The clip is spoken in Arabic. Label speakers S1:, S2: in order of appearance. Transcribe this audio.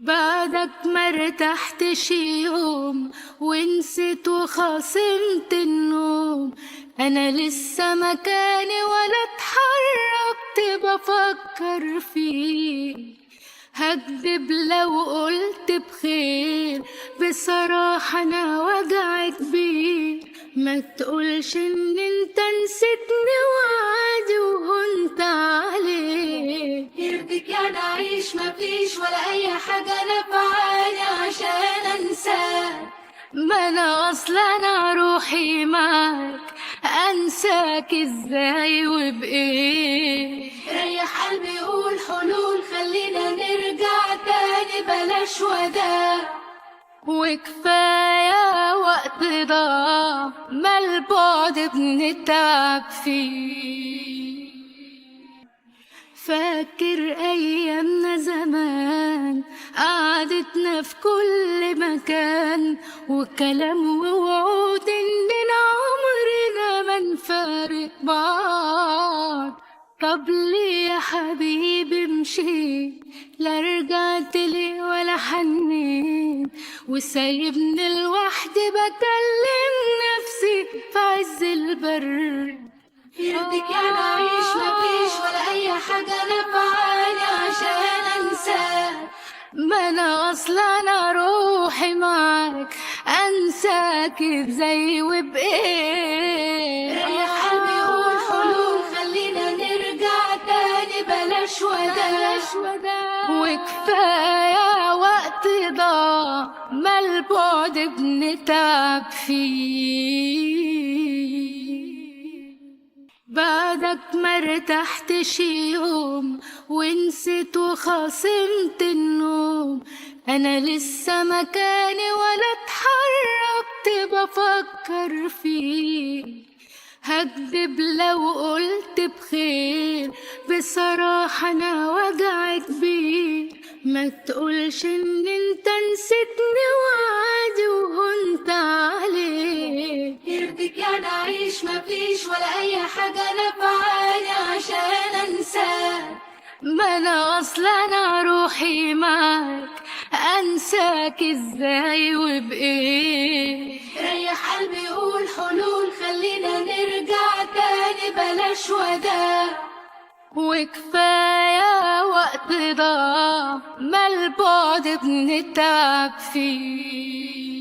S1: بعدك مرتحتش يوم ونسيت وخاصمت النوم. انا لسه مكاني ولا اتحركت بفكر فيك. هكدب لو قلت بخير، بصراحة انا وجعي كبير. ما تقولش ان انت نسيتني وعادي وهنت عليك.
S2: يرضيك يعني اعيش مفيش ولا اي حاجة نفعاني عشان انساك؟
S1: ما انا اصلا روحي معاك، انساك ازاي وبايه؟
S2: ريح قلبي قول حلول، خلينا نرجع تاني بلاش وداع.
S1: وكفاية وقت ضاع، ما البعد بنتعب فيه. فاكر ايامنا زمان، قعدتنا في كل مكان، وكلام ووعود اننا عمرنا ما نفارق بعض. طب ليه يا حبيبي مشيت؟ لا رجعت لي ولا حنيت، وسايبني لوحدي بكلم نفسي في عز البرد.
S2: يرضيك يعني اعيش مفيش ولا اي حاجة نفعاني عشان انساك؟
S1: ما انا اصلا روحي معاك، انساك ازاي وبايه؟
S2: ريح قلبي قول حلول، خلينا نرجع تاني بلاش وداع.
S1: وكفاية وقت ضاع، ما البعد بنتعب فيه. بعدك مرتحتش يوم ونسيت وخاصمت النوم. انا لسه مكاني ولا اتحركت بفكر فيك. هكدب لو قلت بخير، بصراحة انا وجعي كبير. ما تقولش ان انت نسيتني وعادي وهنت عليك.
S2: يرضيك يعني اعيش مفيش ولا اي حاجة نفعاني عشان انساك؟
S1: ما انا اصلا روحي معاك، انساك ازاي وبايه؟
S2: ريح قلبي قول حلول، خلينا نرجع تاني بلاش وداع.
S1: وكفاية وقت ضاع، ما البعد بنتعب فيه.